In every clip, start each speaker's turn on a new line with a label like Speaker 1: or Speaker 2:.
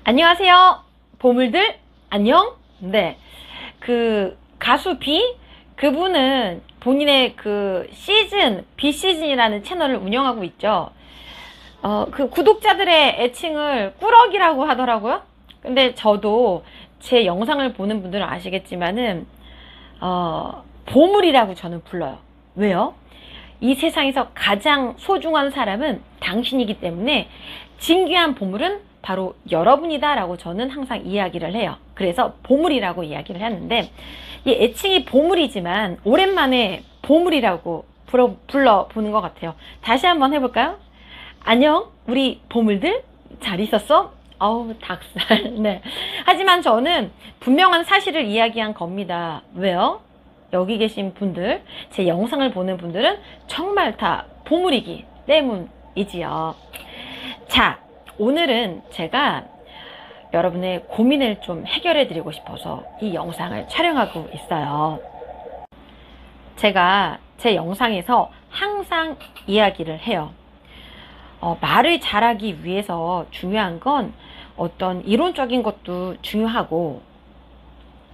Speaker 1: 안녕하세요. 보물들 안녕. 네. 가수 B 그분은 본인의 B 시즌이라는 채널을 운영하고 있죠. 구독자들의 애칭을 꾸러기라고 하더라고요. 근데 저도 제 영상을 보는 분들은 아시겠지만은 보물이라고 저는 불러요. 왜요? 이 세상에서 가장 소중한 사람은 당신이기 때문에 진귀한 보물은 바로 여러분이다 라고 저는 항상 이야기를 해요. 그래서 보물이라고 이야기를 하는데, 이 애칭이 보물이지만 오랜만에 보물이라고 불러보는 것 같아요. 다시 한번 해볼까요? 안녕 우리 보물들 잘 있었어? 어우 닭살. 네. 하지만 저는 분명한 사실을 이야기한 겁니다. 왜요? 여기 계신 분들, 제 영상을 보는 분들은 정말 다 보물이기 때문이지요. 자, 오늘은 제가 여러분의 고민을 좀 해결해 드리고 싶어서 이 영상을 촬영하고 있어요. 제가 제 영상에서 항상 이야기를 해요. 말을 잘하기 위해서 중요한 건 어떤 이론적인 것도 중요하고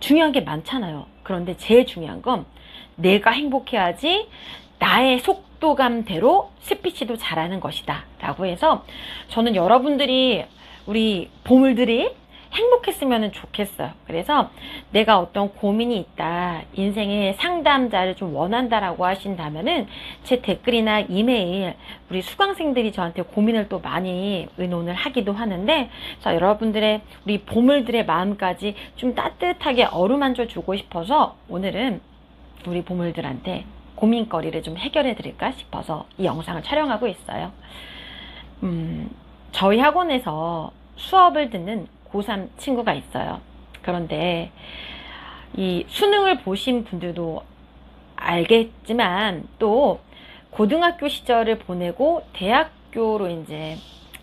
Speaker 1: 중요한 게 많잖아요. 그런데 제일 중요한 건 내가 행복해야지 나의 속도감대로 스피치도 잘하는 것이다 라고 해서, 저는 여러분들이, 우리 보물들이 행복했으면 좋겠어요. 그래서 내가 어떤 고민이 있다, 인생의 상담자를 좀 원한다라고 하신다면은 제 댓글이나 이메일, 우리 수강생들이 저한테 고민을 또 많이 의논을 하기도 하는데, 자, 여러분들의, 우리 보물들의 마음까지 좀 따뜻하게 어루만져 주고 싶어서 오늘은 우리 보물들한테 고민거리를 좀 해결해 드릴까 싶어서 이 영상을 촬영하고 있어요. 저희 학원에서 수업을 듣는 고3 친구가 있어요. 그런데 이 수능을 보신 분들도 알겠지만, 또 고등학교 시절을 보내고 대학교로 이제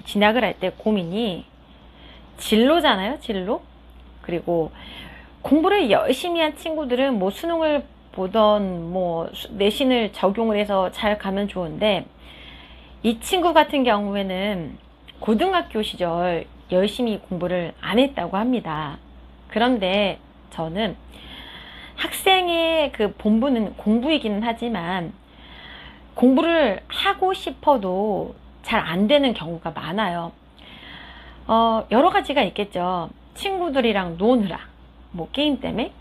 Speaker 1: 진학을 할 때 고민이 진로잖아요, 진로. 그리고 공부를 열심히 한 친구들은 뭐 수능을 보던 뭐 내신을 적용을 해서 잘 가면 좋은데, 이 친구 같은 경우에는 고등학교 시절 열심히 공부를 안 했다고 합니다. 그런데 저는 학생의 본분은 공부이기는 하지만 공부를 하고 싶어도 잘 안 되는 경우가 많아요. 여러 가지가 있겠죠. 친구들이랑 노느라, 뭐 게임 때문에,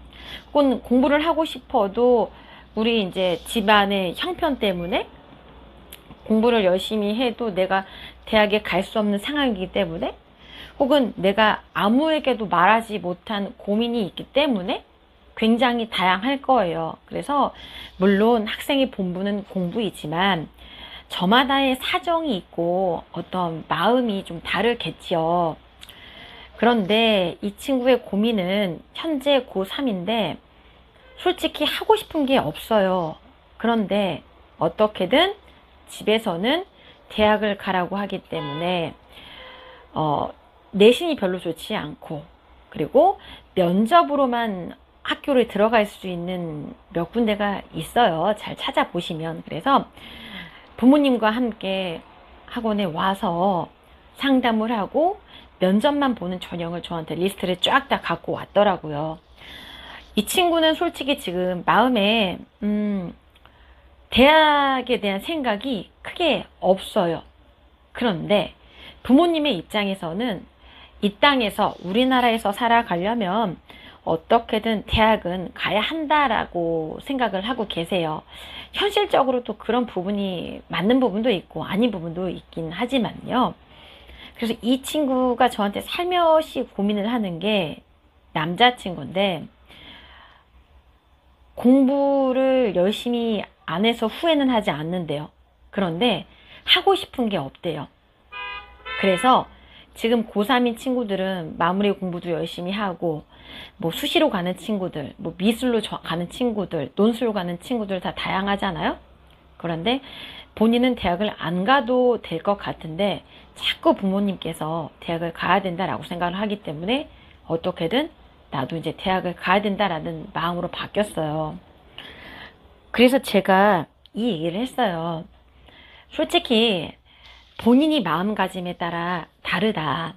Speaker 1: 혹은 공부를 하고 싶어도 우리 이제 집안의 형편 때문에, 공부를 열심히 해도 내가 대학에 갈 수 없는 상황이기 때문에, 혹은 내가 아무에게도 말하지 못한 고민이 있기 때문에 굉장히 다양할 거예요. 그래서 물론 학생의 본분은 공부이지만 저마다의 사정이 있고 어떤 마음이 좀 다르겠지요. 그런데 이 친구의 고민은 현재 고3인데 솔직히 하고 싶은 게 없어요. 그런데 어떻게든 집에서는 대학을 가라고 하기 때문에 내신이 별로 좋지 않고, 그리고 면접으로만 학교를 들어갈 수 있는 몇 군데가 있어요. 잘 찾아보시면. 그래서 부모님과 함께 학원에 와서 상담을 하고 면접만 보는 전형을 저한테 리스트를 쫙 다 갖고 왔더라고요. 이 친구는 솔직히 지금 마음에 대학에 대한 생각이 크게 없어요. 그런데 부모님의 입장에서는 이 땅에서, 우리나라에서 살아가려면 어떻게든 대학은 가야 한다라고 생각을 하고 계세요. 현실적으로도 그런 부분이 맞는 부분도 있고 아닌 부분도 있긴 하지만요. 그래서 이 친구가 저한테 살며시 고민을 하는 게 남자친구인데, 공부를 열심히 안 해서 후회는 하지 않는데요. 그런데 하고 싶은 게 없대요. 그래서 지금 고3인 친구들은 마무리 공부도 열심히 하고, 뭐 수시로 가는 친구들, 뭐 미술로 가는 친구들, 논술로 가는 친구들 다 다양하잖아요. 그런데 본인은 대학을 안 가도 될 것 같은데 자꾸 부모님께서 대학을 가야 된다라고 생각을 하기 때문에 어떻게든 나도 이제 대학을 가야 된다라는 마음으로 바뀌었어요. 그래서 제가 이 얘기를 했어요. 솔직히 본인이 마음가짐에 따라 다르다.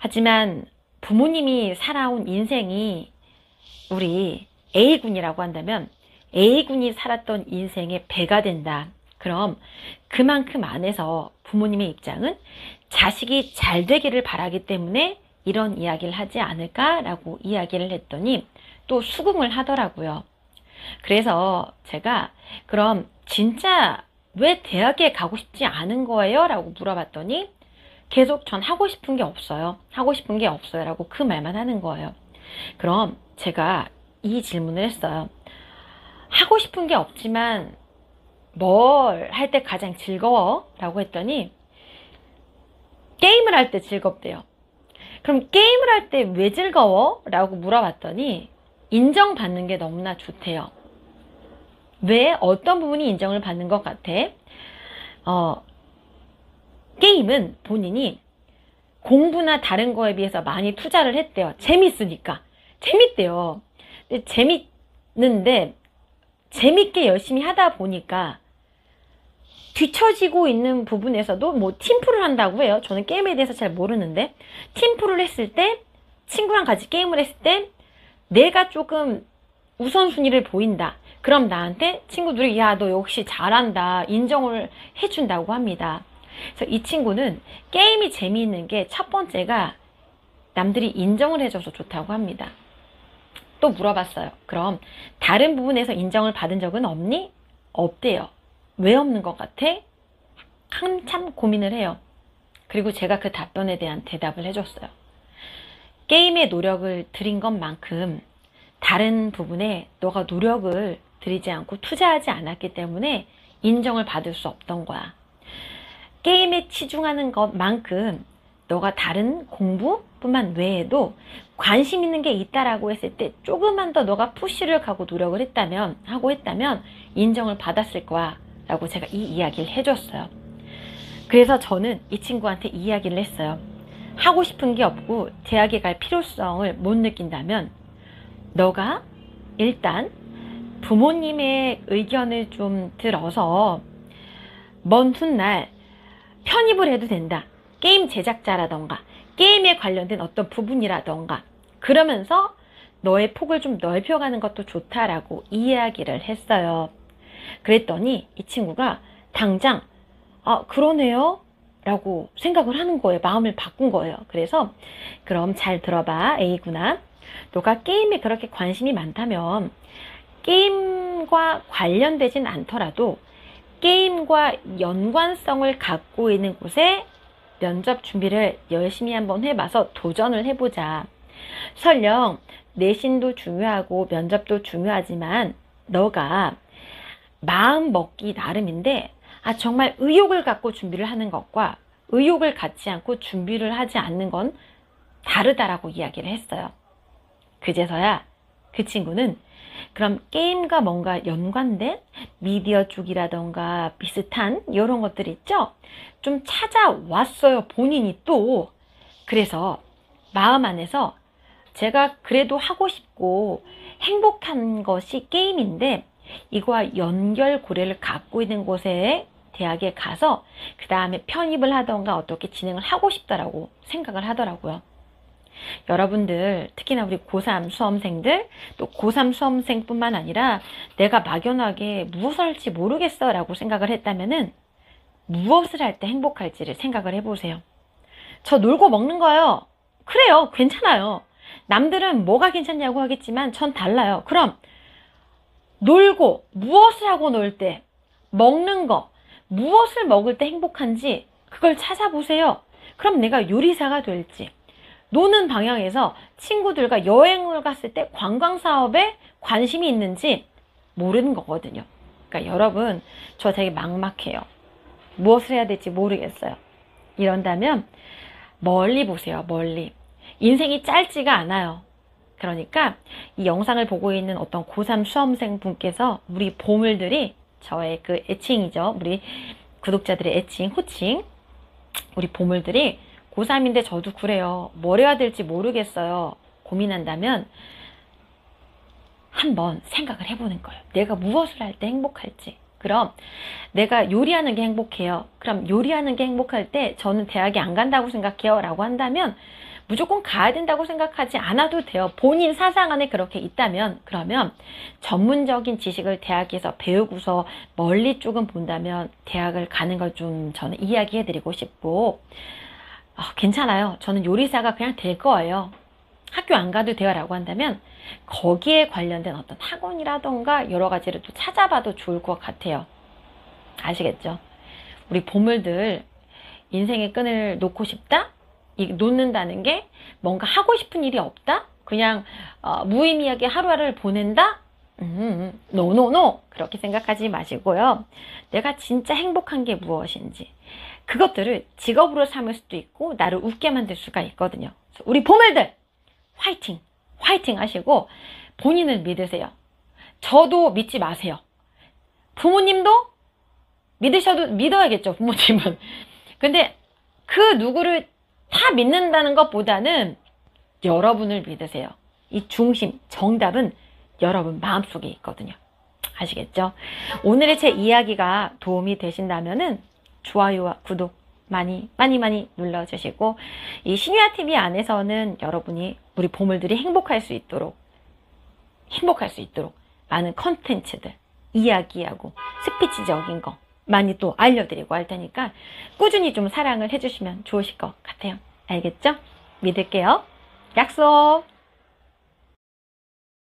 Speaker 1: 하지만 부모님이 살아온 인생이 우리 A군이라고 한다면 A군이 살았던 인생의 배가 된다. 그럼 그만큼 안에서 부모님의 입장은 자식이 잘 되기를 바라기 때문에 이런 이야기를 하지 않을까라고 이야기를 했더니 또 수긍을 하더라고요. 그래서 제가 그럼 진짜 왜 대학에 가고 싶지 않은 거예요? 라고 물어봤더니 계속 전 하고 싶은 게 없어요. 하고 싶은 게 없어요. 라고 그 말만 하는 거예요. 그럼 제가 이 질문을 했어요. 하고 싶은 게 없지만 뭘 할 때 가장 즐거워? 라고 했더니 게임을 할 때 즐겁대요. 그럼 게임을 할 때 왜 즐거워? 라고 물어봤더니 인정받는 게 너무나 좋대요. 왜? 어떤 부분이 인정을 받는 것 같아? 게임은 본인이 공부나 다른 거에 비해서 많이 투자를 했대요. 재밌으니까. 재밌대요. 근데 재밌는데 재밌게 열심히 하다 보니까 뒤처지고 있는 부분에서도 뭐 팀플을 한다고 해요. 저는 게임에 대해서 잘 모르는데 팀플을 했을 때 친구랑 같이 게임을 했을 때 내가 조금 우선순위를 보인다. 그럼 나한테 친구들이 야, 너 역시 잘한다. 인정을 해준다고 합니다. 그래서 이 친구는 게임이 재미있는 게 첫 번째가 남들이 인정을 해줘서 좋다고 합니다. 또 물어봤어요. 그럼 다른 부분에서 인정을 받은 적은 없니? 없대요. 왜 없는 것 같아? 한참 고민을 해요. 그리고 제가 그 답변에 대한 대답을 해줬어요. 게임에 노력을 들인 것만큼 다른 부분에 너가 노력을 들이지 않고 투자하지 않았기 때문에 인정을 받을 수 없던 거야. 게임에 치중하는 것만큼 너가 다른 공부뿐만 외에도 관심 있는 게 있다라고 했을 때 조금만 더 너가 푸시를 하고 노력을 했다면 인정을 받았을 거야 라고 제가 이 이야기를 해줬어요. 그래서 저는 이 친구한테 이 이야기를 했어요. 하고 싶은 게 없고 대학에 갈 필요성을 못 느낀다면 너가 일단 부모님의 의견을 좀 들어서 먼 훗날 편입을 해도 된다. 게임 제작자라던가 게임에 관련된 어떤 부분이라던가 그러면서 너의 폭을 좀 넓혀가는 것도 좋다라고 이야기를 했어요. 그랬더니 이 친구가 당장 그러네요 라고 생각을 하는 거예요. 마음을 바꾼 거예요. 그래서 그럼 잘 들어봐 A구나. 너가 게임에 그렇게 관심이 많다면 게임과 관련되진 않더라도 게임과 연관성을 갖고 있는 곳에 면접 준비를 열심히 한번 해봐서 도전을 해보자. 설령 내신도 중요하고 면접도 중요하지만 너가 마음 먹기 나름인데 정말 의욕을 갖고 준비를 하는 것과 의욕을 갖지 않고 준비를 하지 않는 건 다르다라고 이야기를 했어요. 그제서야 그 친구는 그럼 게임과 뭔가 연관된 미디어 쪽이라던가 비슷한 이런 것들 있죠? 좀 찾아왔어요. 본인이 또. 그래서 마음 안에서 제가 그래도 하고 싶고 행복한 것이 게임인데 이거와 연결고리를 갖고 있는 곳에 대학에 가서 그 다음에 편입을 하던가 어떻게 진행을 하고 싶다라고 생각을 하더라고요. 여러분들 특히나 우리 고3 수험생들 또 고3 수험생뿐만 아니라 내가 막연하게 무엇을 할지 모르겠어 라고 생각을 했다면은 무엇을 할 때 행복할지를 생각을 해보세요. 저 놀고 먹는 거요. 그래요. 괜찮아요. 남들은 뭐가 괜찮냐고 하겠지만 전 달라요. 그럼 놀고 무엇을 하고 놀 때 먹는 거 무엇을 먹을 때 행복한지 그걸 찾아보세요. 그럼 내가 요리사가 될지 노는 방향에서 친구들과 여행을 갔을 때 관광사업에 관심이 있는지 모르는 거거든요. 그러니까 여러분 저 되게 막막해요. 무엇을 해야 될지 모르겠어요. 이런다면 멀리 보세요. 멀리. 인생이 짧지가 않아요. 그러니까 이 영상을 보고 있는 어떤 고3 수험생 분께서 우리 보물들이 저의 그 애칭이죠. 우리 구독자들의 애칭, 호칭. 우리 보물들이 고3인데 저도 그래요. 뭘 해야 될지 모르겠어요. 고민한다면 한번 생각을 해보는 거예요. 내가 무엇을 할 때 행복할지. 그럼 내가 요리하는 게 행복해요. 그럼 요리하는 게 행복할 때 저는 대학에 안 간다고 생각해요. 라고 한다면 무조건 가야 된다고 생각하지 않아도 돼요. 본인 사상 안에 그렇게 있다면, 그러면 전문적인 지식을 대학에서 배우고서 멀리 조금 본다면 대학을 가는 걸 좀 저는 이야기해 드리고 싶고, 괜찮아요. 저는 요리사가 그냥 될 거예요. 학교 안 가도 돼요 라고 한다면 거기에 관련된 어떤 학원이라던가 여러 가지를 또 찾아봐도 좋을 것 같아요. 아시겠죠? 우리 보물들, 인생의 끈을 놓고 싶다? 놓는다는 게 뭔가 하고 싶은 일이 없다? 그냥 무의미하게 하루하루를 보낸다? 노노노! 그렇게 생각하지 마시고요. 내가 진짜 행복한 게 무엇인지 그것들을 직업으로 삼을 수도 있고 나를 웃게 만들 수가 있거든요. 우리 보물들! 화이팅! 화이팅 하시고 본인을 믿으세요. 저도 믿지 마세요. 부모님도 믿어야겠죠, 부모님은. 근데 그 누구를 다 믿는다는 것보다는 여러분을 믿으세요. 이 중심, 정답은 여러분 마음속에 있거든요. 아시겠죠? 오늘의 제 이야기가 도움이 되신다면은 좋아요와 구독 많이 눌러주시고, 이 신유아TV 안에서는 여러분이 우리 보물들이 행복할 수 있도록 많은 컨텐츠들, 이야기하고 스피치적인 거 많이 또 알려드리고 할 테니까 꾸준히 좀 사랑을 해주시면 좋으실 것 같아요. 알겠죠? 믿을게요. 약속!